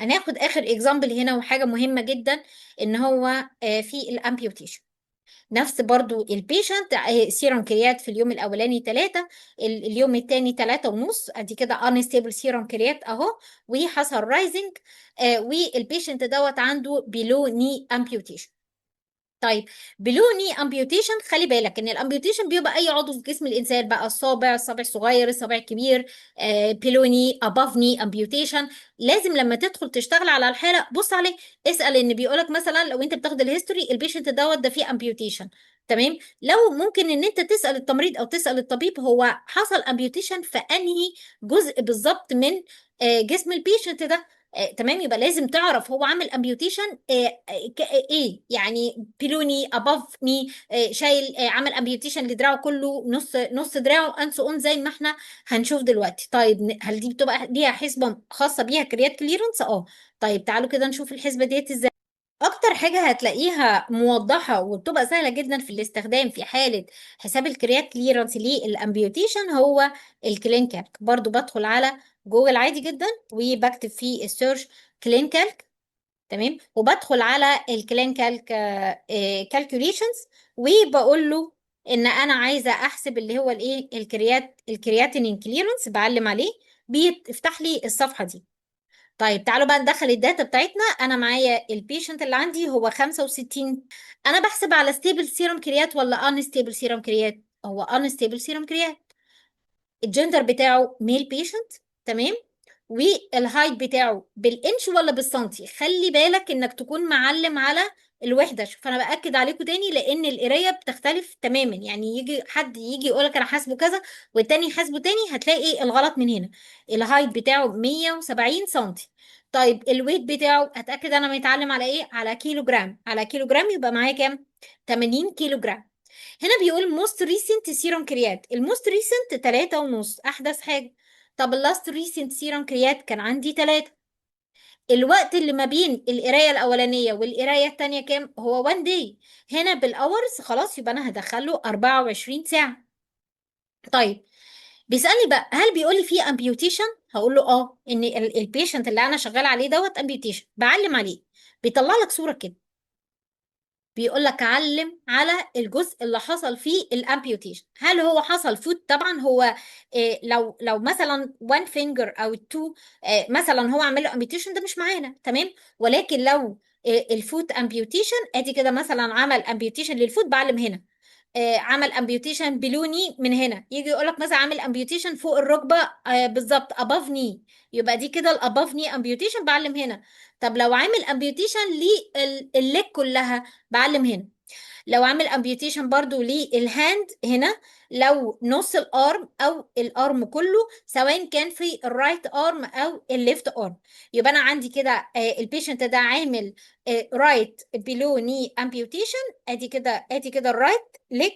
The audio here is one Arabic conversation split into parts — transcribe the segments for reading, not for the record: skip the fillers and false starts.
هناخد اخر اكزامبل هنا، وحاجه مهمه جدا ان هو في الامبيوتيشن. نفس برضو البيشنت سيرم كريات في اليوم الاولاني 3، اليوم الثاني 3.5، ادي كده انستيبل سيرم كريات اهو، وحصل رايزنج، والبيشنت دوت عنده بيلو ني امبيوتيشن. طيب، بلوني امبيوتيشن، خلي بالك ان الامبيوتيشن بيبقى اي عضو في جسم الانسان بقى، الصابع الصغير، الصابع الكبير. بلوني ابافني امبيوتيشن. لازم لما تدخل تشتغل على الحاله بص عليه، اسال ان بيقولك مثلا لو انت بتاخد الهيستوري البيشنت دوت ده فيه امبيوتيشن. تمام. لو ممكن ان انت تسال التمريض او تسال الطبيب هو حصل امبيوتيشن في انهي جزء بالظبط من جسم البيشنت ده. تمام، يبقى لازم تعرف هو عامل امبيوتيشن ايه يعني. بيلوني اباف ني، شايل، عمل امبيوتيشن لدراعه كله، نص دراعه انسو اون زي ما احنا هنشوف دلوقتي. طيب هل دي بتبقى ليها حسبه خاصه بيها كريات كليرنس؟ اه. طيب تعالوا كده نشوف الحسبه ديت ازاي. اكتر حاجة هتلاقيها موضحة وبتبقى سهلة جدا في الاستخدام في حالة حساب الكريات كليرنس للامبيوتيشن هو الكلين كالك. برضو بدخل على جوجل عادي جدا وبكتب فيه السيرش كلين كالك. تمام، وبدخل على الكلين كالك كالكوليشنز، وبقول له ان انا عايزة احسب اللي هو الايه الكرياتينين كليرنس، بعلم عليه بيفتح لي الصفحة دي. طيب تعالوا بقى ندخل الداتا بتاعتنا. انا معايا البيشنت اللي عندي هو 65. انا بحسب على ستيبل سيرم كريات ولا ان ستيبل سيرم كريات؟ هو ان ستيبل سيرم كريات. الجندر بتاعه ميل بيشنت. تمام. والهايت بتاعه بالانش ولا بالسنتي؟ خلي بالك انك تكون معلم على الوحده. شوف انا باكد عليكم تاني لان القرايه بتختلف تماما، يعني يجي حد يجي يقولك انا حاسبه كذا والتاني يحاسبه تاني، هتلاقي ايه الغلط من هنا. الهايت بتاعه 170 سنتي. طيب الويت بتاعه هتاكد انا متعلم على ايه؟ على كيلو جرام. على كيلو جرام يبقى معايا كام؟ 80 كيلو جرام. هنا بيقول موست ريسنت سيروم كريات. الموست ريسنت 3.5، احدث حاجه. طب اللاست ريسنت سيروم كريات كان عندي 3. الوقت اللي ما بين القرايه الاولانيه والقرايه الثانيه كام؟ هو 1 داي. هنا بالاورز خلاص، يبقى انا هدخله 24 ساعه. طيب بيسالني بقى هل بيقول لي في امبيوتيشن؟ هقول له اه، ان البيشنت اللي انا شغال عليه دوت امبيوتيشن. بعلم عليه، بيطلع لك صوره كده، بيقول لك علم على الجزء اللي حصل فيه الامبيوتيشن. هل هو حصل فوت؟ طبعا هو لو مثلا 1 فينجر او 2 مثلا هو عامل له امبيوتيشن ده مش معانا. تمام. ولكن لو الفوت امبيوتيشن، ادي كده مثلا عمل امبيوتيشن للفوت، بعلم هنا. عمل امبيوتيشن بلوني من هنا، يجي يقول لك مثلا عامل امبيوتيشن فوق الركبه بالظبط اباف ني، يبقى دي كده الاباف ني امبيوتيشن، بعلم هنا. طب لو عامل امبيوتيشن للليج كلها، بعلم هنا. لو عامل امبيوتيشن برضو للهاند هنا، لو نص الارم او الارم كله، سواء كان في الرايت ارم او الليفت ارم، يبقى انا عندي كده البيشنت ده عامل رايت بيلو ني امبيوتيشن. ادي كده الرايت ليج.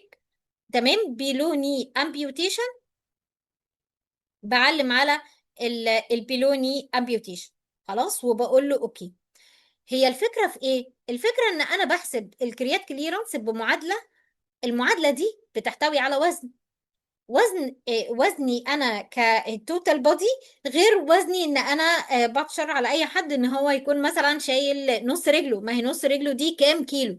تمام، بيلو ني امبيوتيشن، بعلم على البيلوني امبيوتيشن. خلاص، وبقول له اوكي. هي الفكرة في ايه؟ الفكرة ان انا بحسب الكريات كليرنس بمعادلة. المعادلة دي بتحتوي على وزن. وزني انا كتوتال بودي غير وزني ان انا بقشر على اي حد ان هو يكون مثلا شايل نص رجله. ما هي نص رجله دي كام كيلو؟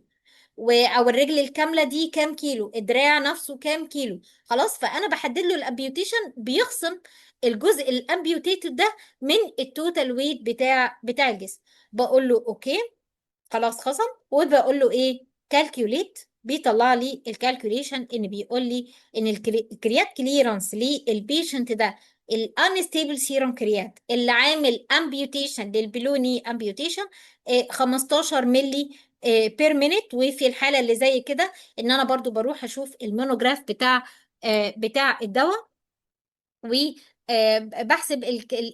او الرجل الكامله دي كام كيلو؟ الدراع نفسه كام كيلو؟ خلاص، فانا بحدد له الامبيوتيشن، بيخصم الجزء الامبيوتيتد ده من التوتال ويت بتاع الجسم. بقول له اوكي، خلاص خصم. وبقول له ايه؟ كالكوليت. بيطلع لي الكالكوليشن ان بيقول لي ان الكريات كليرنس للبيشنت ده الانستيبل سيروم كريات اللي عامل امبيوتيشن للبلوني امبيوتيشن 15 ملي بير مينيت. وفي الحاله اللي زي كده ان انا برضو بروح اشوف المونوجراف بتاع الدواء، وبحسب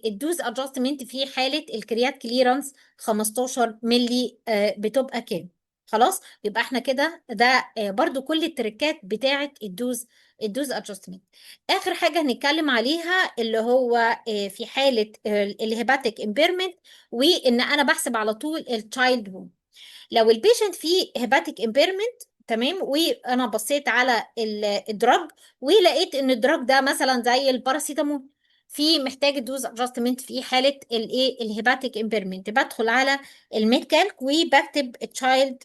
الدوز ادجستمنت في حاله الكريات كليرنس 15 ملي بتبقى كام. خلاص، يبقى احنا كده ده برضو كل التركات بتاعه الدوز ادجستمنت. اخر حاجه هنتكلم عليها اللي هو في حاله الهيباتيك امبيرمنت، وان انا بحسب على طول التشايلد بون. لو البيشنت فيه هيباتيك امبيرمنت، تمام، وانا بصيت على الدراج ولقيت ان الدراج ده مثلا زي الباراسيتامول، في محتاج دوز ادجستمنت في حاله الايه الهيباتيك امبيرمنت، بدخل على الميد كالك وبكتب تشايلد،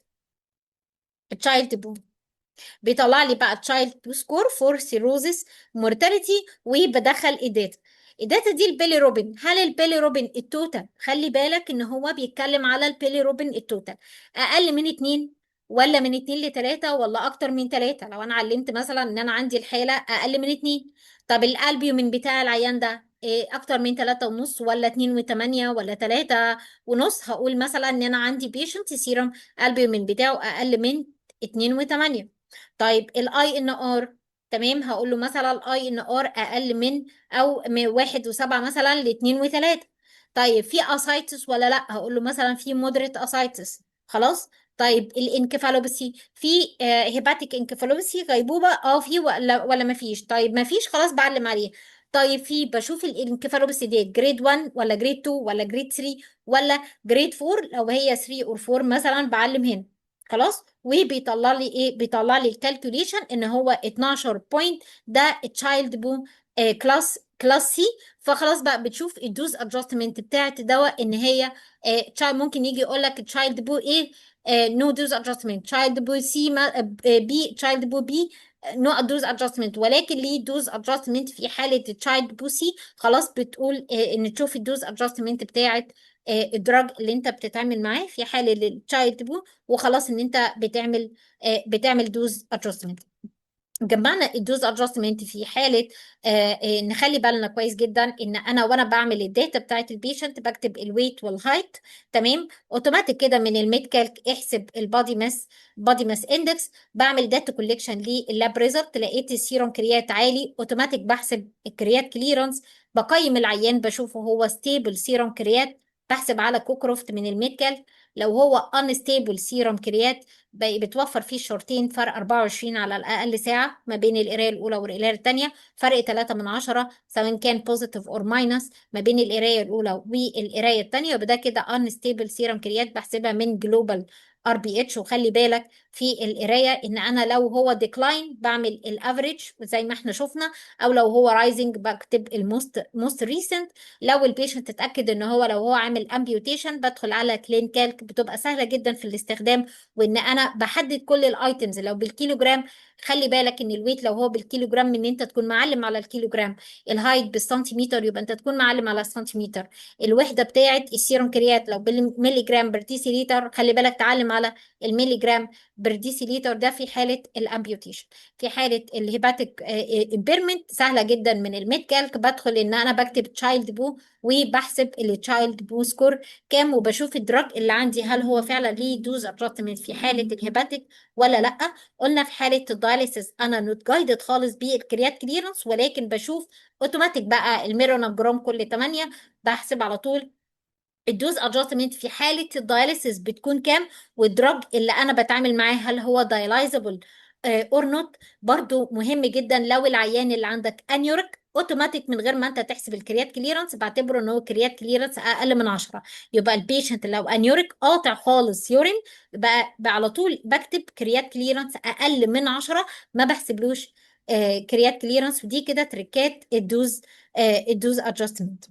بيطلع لي بقى تشايلد سكور فور سيروزس مورتاليتي، وبدخل الداتا دي البيلي روبين. هل البيلي روبين التوتال، خلي بالك ان هو بيتكلم على البيلي روبين التوتال اقل من 2 ولا من 2 ل3 ولا اكتر من 3؟ لو انا علمت مثلا ان انا عندي الحالة اقل من 2، طب الالبيومين بتاع العيان ده إيه، اكتر من 3.5 ولا 2.8 ولا 3.5؟ هقول مثلا ان انا عندي بيشنت سيرم البيومين بتاعه اقل من 2.8. طيب الاي ان ار، تمام، هقول له مثلا الاي ان ار اقل من او من 1.7 مثلا ل2.3. طيب في اسايتس ولا لا؟ هقول له مثلا في مودريت اسايتس. خلاص. طيب الانكفالوباسي، في هيباتيك انكفالوباسي غيبوبه، في ولا ما فيش؟ طيب ما فيش، خلاص بعلم عليه. طيب في بشوف الانكفالوباسي دي جريد 1 ولا جريد 2 ولا جريد 3 ولا جريد 4؟ لو هي 3 اور 4 مثلا بعلم هنا. خلاص. وبيطلع لي ايه؟ بيطلع لي الكالكوليشن ان هو 12 بوينت، ده تشايلد بو كلاس سي. فخلاص بقى بتشوف الدوز ادجستمنت بتاعت دواء ان هي ممكن يجي يقول لك تشايلد بو ايه نو دوز ادجستمنت، تشايلد بو سي بي، تشايلد بو بي نو دوز ادجستمنت، ولكن ليه دوز ادجستمنت في حاله تشايلد بو سي. خلاص بتقول ان تشوف الدوز ادجستمنت بتاعت الدراج اللي انت بتتعامل معاه في حاله التشايلد بو، وخلاص ان انت بتعمل دوز ادجستمنت. جمعنا الدوز ادجستمنت في حاله نخلي بالنا كويس جدا ان انا وانا بعمل الداتا بتاعت البيشنت بكتب الويت والهايت، تمام، اوتوماتيك كده من الميد كالك احسب البادي ماس اندكس. بعمل داتا كوليكشن لللاب ريزلت، لقيت السيروم كريات عالي، اوتوماتيك بحسب الكريات كليرنس. بقيم العيان بشوفه هو ستيبل سيروم كريات، بحسب على كوكروفت من الميد كالك. لو هو انستيبل سيروم كريات بتوفر فيه الشورتين فرق 24 على الأقل ساعة ما بين القراية الأولى والقراية التانية، فرق 3 من 10 سواء كان بوزيتيف أور ماينس ما بين القراية الأولى والقراية التانية. وده كده unstable سيرم كريات بحسبها من جلوبال ار بي اتش. وخلي بالك في القرايه ان انا لو هو ديكلاين بعمل الافريج زي ما احنا شفنا، او لو هو رايزنج بكتب الموست ريسنت. لو البيشنت اتاكد ان هو لو هو عامل امبيوتيشن بدخل على كلين كالك، بتبقى سهله جدا في الاستخدام، وان انا بحدد كل الايتمز لو بالكيلو جرام. خلي بالك ان الويت لو هو بالكيلو جرام ان انت تكون معلم على الكيلو جرام، الهايت بالسنتيمتر يبقى انت تكون معلم على السنتيمتر، الوحده بتاعه السيروم كريات لو بالملي جرام بر ديسي لتر خلي بالك تعلم على الملي جرام بر ديسي لتر. ده في حاله الامبيوتيشن. في حاله الهيباتيك امبيرمنت سهله جدا، من الميد كالك بدخل ان انا بكتب تشايلد بو وبحسب التشايلد بو سكور كام، وبشوف الدراج اللي عندي هل هو فعلا ليه دوز ادجستمنت في حاله الهيباتيك ولا لا. قلنا في حاله الدايليسيس انا نوت جايدد خالص بالكريات كليرنس، ولكن بشوف اوتوماتيك بقى الميرونوجرام كل 8 بحسب على طول الدوز ادجستمنت في حاله الدايليسيس بتكون كام، والدراج اللي انا بتعامل معاه هل هو دايلايزابل اور نوت. برضو مهم جدا لو العيان اللي عندك انيوريك اوتوماتيك من غير ما انت تحسب الكريات كليرنس بعتبره ان هو كريات كليرنس اقل من 10. يبقى البيشنت لو انيوريك قاطع خالص يورين بقى على طول بكتب كريات كليرنس اقل من 10، ما بحسبلوش كريات كليرنس. ودي كده تريكات الدوز ادجستمنت.